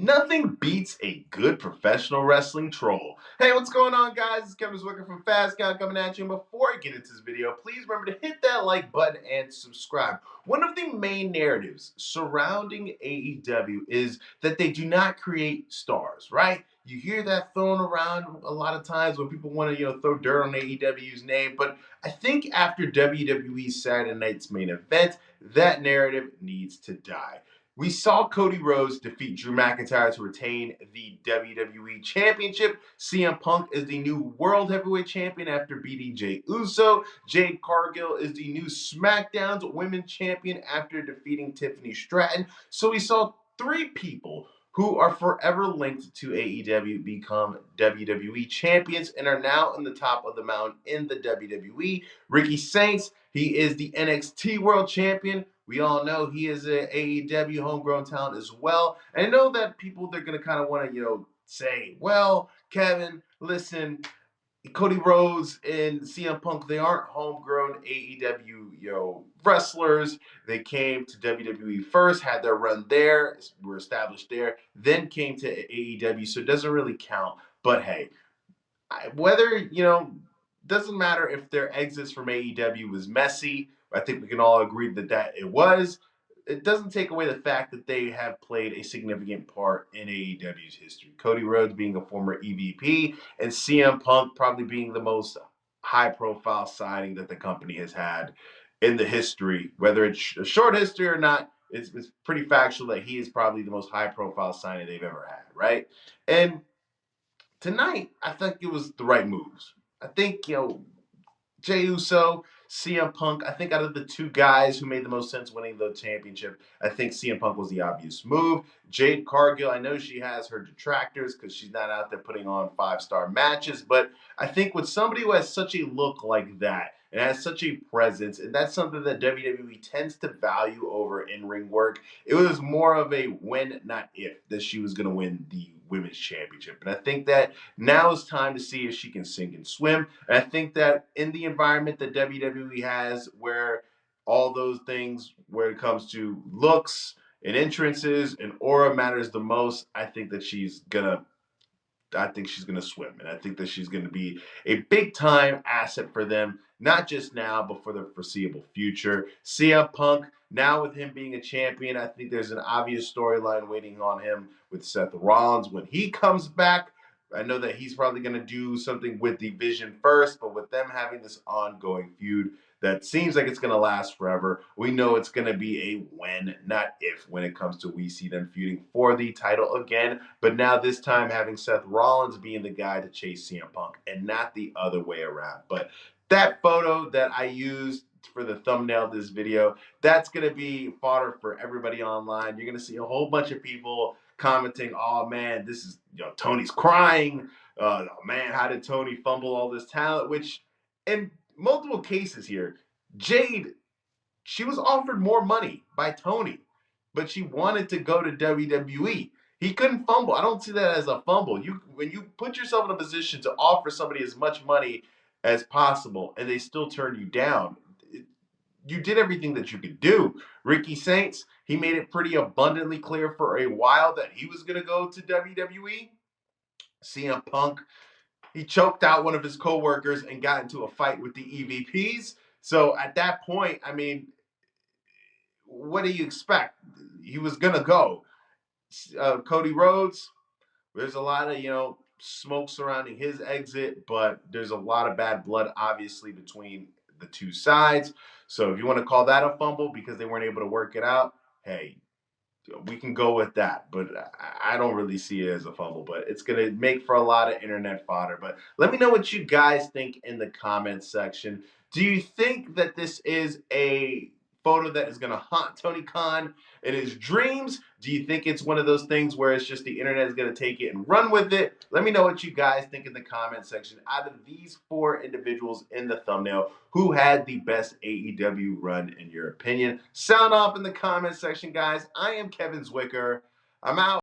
Nothing beats a good professional wrestling troll. Hey, what's going on, guys? It's Kevin Zwicker from Fast Guy coming at you. And before I get into this video, please remember to hit that like button and subscribe. One of the main narratives surrounding AEW is that they do not create stars, right? You hear that thrown around a lot of times when people want to, throw dirt on AEW's name. But I think after WWE's Saturday Night's main event, that narrative needs to die. We saw Cody Rhodes defeat Drew McIntyre to retain the WWE Championship. CM Punk is the new World Heavyweight Champion after beating Jey Uso. Jade Cargill is the new SmackDown's Women's Champion after defeating Tiffany Stratton. So we saw three people who are forever linked to AEW become WWE champions and are now on the top of the mountain in the WWE. Ricky Saints, he is the NXT World Champion. We all know he is an AEW homegrown talent as well. And I know that people, they're going to kind of want to, say, well, Kevin, listen, Cody Rhodes and CM Punk, they aren't homegrown AEW, wrestlers. They came to WWE first, had their run there, were established there, then came to AEW, so it doesn't really count. But hey, whether, doesn't matter if their exits from AEW was messy. I think we can all agree that it was. It doesn't take away the fact that they have played a significant part in AEW's history. Cody Rhodes being a former EVP and CM Punk probably being the most high-profile signing that the company has had in the history. Whether it's a short history or not, it's pretty factual that he is probably the most high-profile signing they've ever had, right? And tonight, I think it was the right moves. I think, Jey Uso, CM Punk, I think out of the two guys who made the most sense winning the championship, I think CM Punk was the obvious move. Jade Cargill, I know she has her detractors because she's not out there putting on 5-star matches, but I think with somebody who has such a look like that and has such a presence, and that's something that WWE tends to value over in-ring work, it was more of a when, not if, that she was going to win the Women's Championship. And I think that now is time to see if she can sink and swim. And I think that in the environment that WWE has, where all those things, where it comes to looks and entrances and aura matters the most, I think she's gonna swim. And I think that she's gonna be a big time asset for them, not just now, but for the foreseeable future. CM Punk, now with him being a champion, I think there's an obvious storyline waiting on him with Seth Rollins when he comes back. I know that he's probably going to do something with the Vision first, but with them having this ongoing feud that seems like it's going to last forever, we know it's going to be a when, not if, when it comes to we see them feuding for the title again. But now this time having Seth Rollins being the guy to chase CM Punk and not the other way around. But that photo that I used for the thumbnail of this video, that's going to be fodder for everybody online. You're going to see a whole bunch of people commenting, oh man, this is, Tony's crying. Oh man, how did Tony fumble all this talent? Which in multiple cases here, Jade, she was offered more money by Tony, but she wanted to go to WWE. He couldn't fumble. I don't see that as a fumble. When you put yourself in a position to offer somebody as much money as possible and they still turn you down, you did everything that you could do. Ricky Saints, he made it pretty abundantly clear for a while that he was going to go to WWE. CM Punk, he choked out one of his co-workers and got into a fight with the EVPs. So at that point, I mean, what do you expect? He was going to go. Cody Rhodes, there's a lot of, smoke surrounding his exit, but there's a lot of bad blood, obviously, between the two sides. So if you want to call that a fumble because they weren't able to work it out, hey, we can go with that. But I don't really see it as a fumble, but it's going to make for a lot of internet fodder. But let me know what you guys think in the comments section. Do you think that this is a photo that is going to haunt Tony Khan in his dreams? Do you think it's one of those things where it's just the internet is going to take it and run with it? Let me know what you guys think in the comment section. Out of these four individuals in the thumbnail, who had the best AEW run in your opinion? Sound off in the comment section, guys. I am Kevin Zwicker. I'm out.